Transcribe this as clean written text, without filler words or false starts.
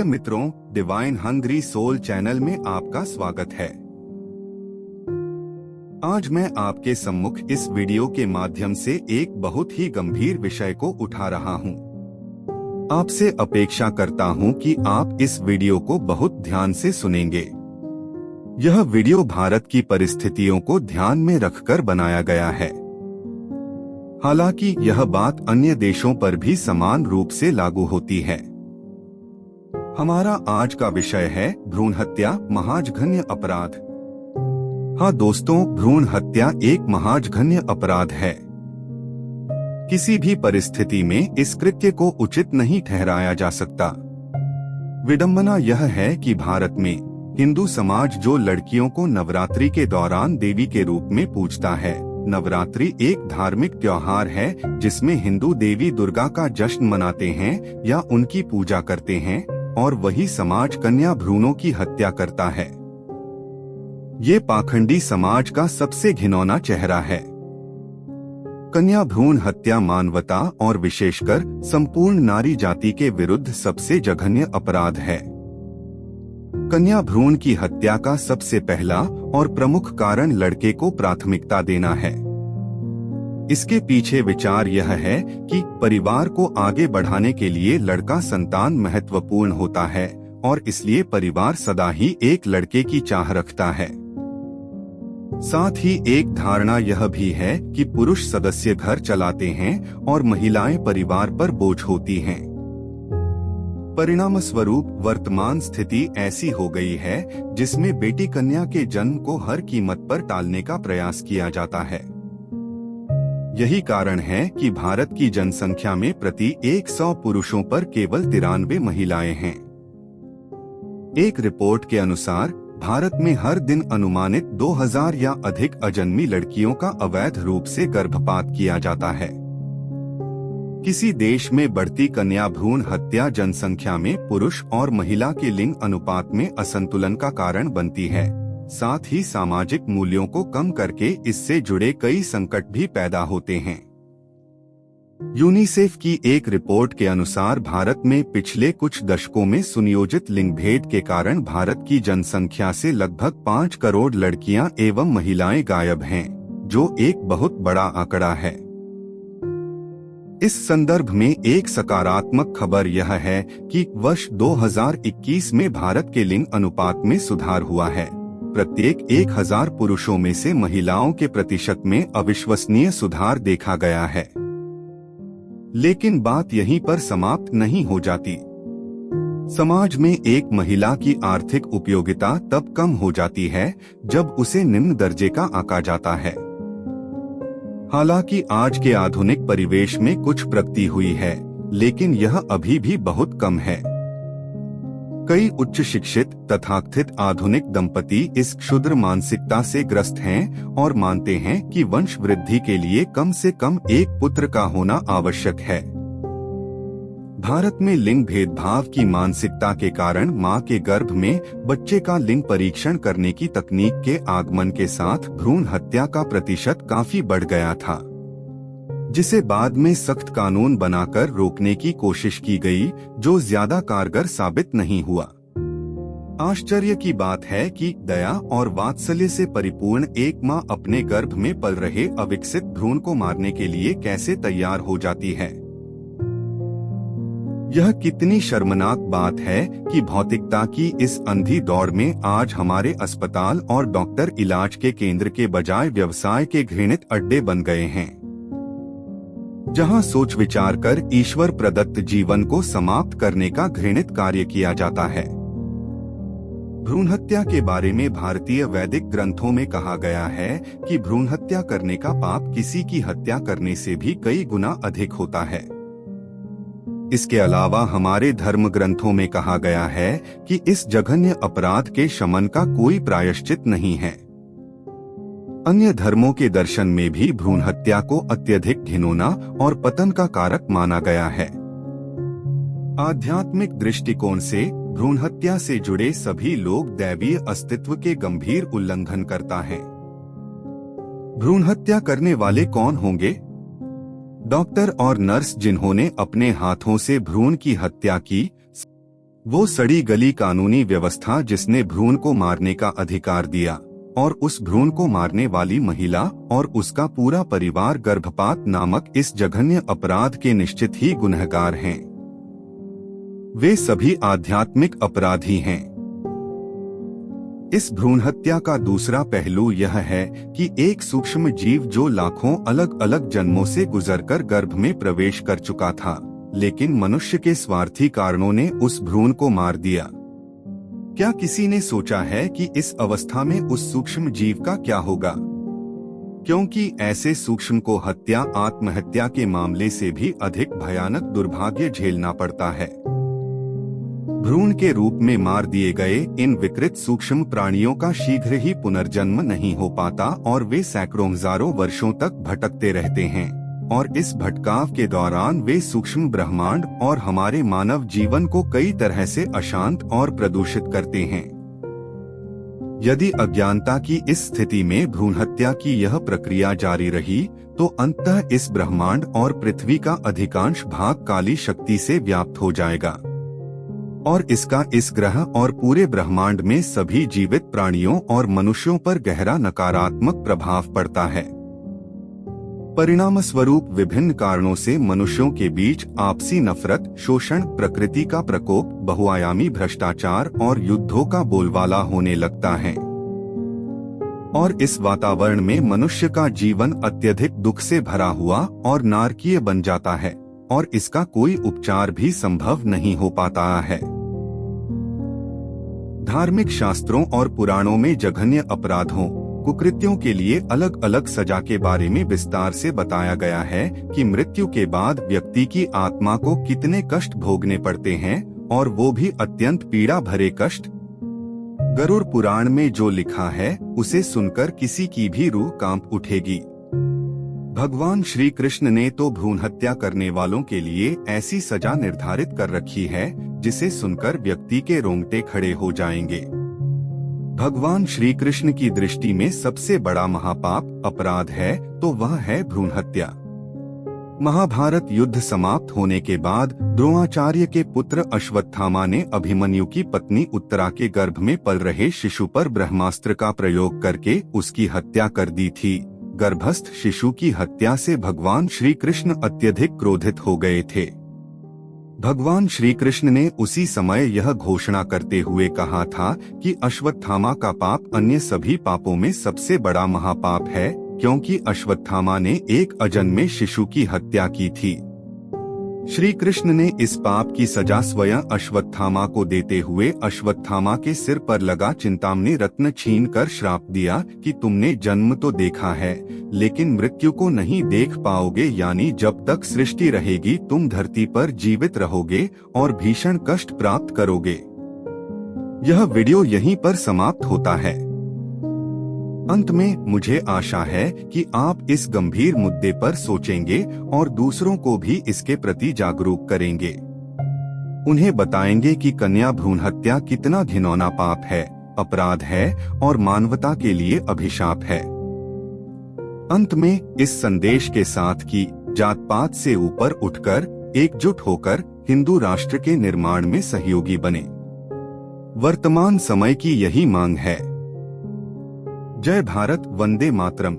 मित्रों, divine hungry soul channel में आपका स्वागत है। आज मैं आपके सम्मुख इस वीडियो के माध्यम से एक बहुत ही गंभीर विषय को उठा रहा हूं। आपसे अपेक्षा करता हूं कि आप इस वीडियो को बहुत ध्यान से सुनेंगे। यह वीडियो भारत की परिस्थितियों को ध्यान में रखकर बनाया गया है। हालांकि यह बात अन्य देशों पर भी समान रूप से लागू होती है। हमारा आज का विषय है भ्रूण हत्या महाजघन्य अपराध। हाँ दोस्तों, भ्रूण हत्या एक महाजघन्य अपराध है। किसी भी परिस्थिति में इस कृत्य को उचित नहीं ठहराया जा सकता। विडंबना यह है कि भारत में हिंदू समाज जो लड़कियों को नवरात्रि के दौरान देवी के रूप में पूजता है। नवरात्रि एक धार्मिक त्योहार है जिसमें हिंदू देवी दुर्गा का जश्न मनाते हैं या उनकी पूजा करते हैं, और वही समाज कन्या भ्रूणों की हत्या करता है। ये पाखंडी समाज का सबसे घिनौना चेहरा है। कन्या भ्रूण हत्या मानवता और विशेषकर संपूर्ण नारी जाति के विरुद्ध सबसे जघन्य अपराध है। कन्या भ्रूण की हत्या का सबसे पहला और प्रमुख कारण लड़के को प्राथमिकता देना है। इसके पीछे विचार यह है कि परिवार को आगे बढ़ाने के लिए लड़का संतान महत्वपूर्ण होता है और इसलिए परिवार सदा ही एक लड़के की चाह रखता है। साथ ही एक धारणा यह भी है कि पुरुष सदस्य घर चलाते हैं और महिलाएं परिवार पर बोझ होती हैं। परिणामस्वरूप वर्तमान स्थिति ऐसी हो गई है जिसमें बेटी कन्या के जन्म को हर कीमत पर टालने का प्रयास किया जाता है। यही कारण है कि भारत की जनसंख्या में प्रति 100 पुरुषों पर केवल 93 महिलाएं हैं। एक रिपोर्ट के अनुसार भारत में हर दिन अनुमानित 2000 या अधिक अजन्मी लड़कियों का अवैध रूप से गर्भपात किया जाता है। किसी देश में बढ़ती कन्या भ्रूण हत्या जनसंख्या में पुरुष और महिला के लिंग अनुपात में असंतुलन का कारण बनती है। साथ ही सामाजिक मूल्यों को कम करके इससे जुड़े कई संकट भी पैदा होते हैं। यूनिसेफ की एक रिपोर्ट के अनुसार भारत में पिछले कुछ दशकों में सुनियोजित लिंग भेद के कारण भारत की जनसंख्या से लगभग 5 करोड़ लड़कियां एवं महिलाएं गायब हैं, जो एक बहुत बड़ा आंकड़ा है। इस संदर्भ में एक सकारात्मक खबर यह है कि वर्ष 2021 में भारत के लिंग अनुपात में सुधार हुआ है। प्रत्येक 1000 पुरुषों में से महिलाओं के प्रतिशत में अविश्वसनीय सुधार देखा गया है। लेकिन बात यहीं पर समाप्त नहीं हो जाती। समाज में एक महिला की आर्थिक उपयोगिता तब कम हो जाती है जब उसे निम्न दर्जे का आंका जाता है। हालांकि आज के आधुनिक परिवेश में कुछ प्रगति हुई है, लेकिन यह अभी भी बहुत कम है। कई उच्च शिक्षित तथाकथित आधुनिक दंपति इस क्षुद्र मानसिकता से ग्रस्त हैं और मानते हैं कि वंश वृद्धि के लिए कम से कम एक पुत्र का होना आवश्यक है। भारत में लिंग भेदभाव की मानसिकता के कारण मां के गर्भ में बच्चे का लिंग परीक्षण करने की तकनीक के आगमन के साथ भ्रूण हत्या का प्रतिशत काफी बढ़ गया था, जिसे बाद में सख्त कानून बनाकर रोकने की कोशिश की गई, जो ज्यादा कारगर साबित नहीं हुआ। आश्चर्य की बात है कि दया और वात्सल्य से परिपूर्ण एक मां अपने गर्भ में पल रहे अविकसित भ्रूण को मारने के लिए कैसे तैयार हो जाती है। यह कितनी शर्मनाक बात है कि भौतिकता की इस अंधी दौड़ में आज हमारे अस्पताल और डॉक्टर इलाज के केंद्र के बजाय व्यवसाय के घृणित अड्डे बन गए हैं, जहां सोच विचार कर ईश्वर प्रदत्त जीवन को समाप्त करने का घृणित कार्य किया जाता है। भ्रूण हत्या के बारे में भारतीय वैदिक ग्रंथों में कहा गया है कि भ्रूण हत्या करने का पाप किसी की हत्या करने से भी कई गुना अधिक होता है। इसके अलावा हमारे धर्म ग्रंथों में कहा गया है कि इस जघन्य अपराध के शमन का कोई प्रायश्चित नहीं है। अन्य धर्मों के दर्शन में भी भ्रूण हत्या को अत्यधिक घिनौना और पतन का कारक माना गया है। आध्यात्मिक दृष्टिकोण से भ्रूण हत्या से जुड़े सभी लोग दैवीय अस्तित्व के गंभीर उल्लंघन करता है। भ्रूण हत्या करने वाले कौन होंगे? डॉक्टर और नर्स जिन्होंने अपने हाथों से भ्रूण की हत्या की, वो सड़ी गली कानूनी व्यवस्था जिसने भ्रूण को मारने का अधिकार दिया और उस भ्रूण को मारने वाली महिला और उसका पूरा परिवार गर्भपात नामक इस जघन्य अपराध के निश्चित ही गुनहगार हैं। वे सभी आध्यात्मिक अपराधी हैं। इस भ्रूण हत्या का दूसरा पहलू यह है कि एक सूक्ष्म जीव जो लाखों अलग अलग जन्मों से गुजरकर गर्भ में प्रवेश कर चुका था, लेकिन मनुष्य के स्वार्थी कारणों ने उस भ्रूण को मार दिया। क्या किसी ने सोचा है कि इस अवस्था में उस सूक्ष्म जीव का क्या होगा? क्योंकि ऐसे सूक्ष्म को हत्या आत्महत्या के मामले से भी अधिक भयानक दुर्भाग्य झेलना पड़ता है। भ्रूण के रूप में मार दिए गए इन विकृत सूक्ष्म प्राणियों का शीघ्र ही पुनर्जन्म नहीं हो पाता और वे सैकड़ों हजारों वर्षों तक भटकते रहते हैं और इस भटकाव के दौरान वे सूक्ष्म ब्रह्मांड और हमारे मानव जीवन को कई तरह से अशांत और प्रदूषित करते हैं। यदि अज्ञानता की इस स्थिति में भ्रूण हत्या की यह प्रक्रिया जारी रही तो अंततः इस ब्रह्मांड और पृथ्वी का अधिकांश भाग काली शक्ति से व्याप्त हो जाएगा और इसका इस ग्रह और पूरे ब्रह्मांड में सभी जीवित प्राणियों और मनुष्यों पर गहरा नकारात्मक प्रभाव पड़ता है। परिणाम स्वरूप विभिन्न कारणों से मनुष्यों के बीच आपसी नफरत, शोषण, प्रकृति का प्रकोप, बहुआयामी भ्रष्टाचार और युद्धों का बोलबाला होने लगता है और इस वातावरण में मनुष्य का जीवन अत्यधिक दुख से भरा हुआ और नारकीय बन जाता है और इसका कोई उपचार भी संभव नहीं हो पाता है। धार्मिक शास्त्रों और पुराणों में जघन्य अपराधों, कुकृत्यों के लिए अलग अलग सजा के बारे में विस्तार से बताया गया है कि मृत्यु के बाद व्यक्ति की आत्मा को कितने कष्ट भोगने पड़ते हैं और वो भी अत्यंत पीड़ा भरे कष्ट। गरुड़ पुराण में जो लिखा है उसे सुनकर किसी की भी रूह कांप उठेगी। भगवान श्री कृष्ण ने तो भ्रूण हत्या करने वालों के लिए ऐसी सजा निर्धारित कर रखी है जिसे सुनकर व्यक्ति के रोंगटे खड़े हो जाएंगे। भगवान श्री कृष्ण की दृष्टि में सबसे बड़ा महापाप अपराध है तो वह है भ्रूण हत्या। महाभारत युद्ध समाप्त होने के बाद द्रोणाचार्य के पुत्र अश्वत्थामा ने अभिमन्यु की पत्नी उत्तरा के गर्भ में पल रहे शिशु पर ब्रह्मास्त्र का प्रयोग करके उसकी हत्या कर दी थी। गर्भस्थ शिशु की हत्या से भगवान श्री कृष्ण अत्यधिक क्रोधित हो गए थे। भगवान श्री कृष्ण ने उसी समय यह घोषणा करते हुए कहा था कि अश्वत्थामा का पाप अन्य सभी पापों में सबसे बड़ा महापाप है, क्योंकि अश्वत्थामा ने एक अजन्मे शिशु की हत्या की थी। श्री कृष्ण ने इस पाप की सजा स्वयं अश्वत्थामा को देते हुए अश्वत्थामा के सिर पर लगा चिंतामणि रत्न छीनकर श्राप दिया कि तुमने जन्म तो देखा है लेकिन मृत्यु को नहीं देख पाओगे, यानी जब तक सृष्टि रहेगी तुम धरती पर जीवित रहोगे और भीषण कष्ट प्राप्त करोगे। यह वीडियो यहीं पर समाप्त होता है। अंत में मुझे आशा है कि आप इस गंभीर मुद्दे पर सोचेंगे और दूसरों को भी इसके प्रति जागरूक करेंगे। उन्हें बताएंगे कि कन्या भ्रूण हत्या कितना घिनौना पाप है, अपराध है और मानवता के लिए अभिशाप है। अंत में इस संदेश के साथ कि जात पात से ऊपर उठकर एकजुट होकर हिंदू राष्ट्र के निर्माण में सहयोगी बने। वर्तमान समय की यही मांग है। जय भारत, वंदे मातरम।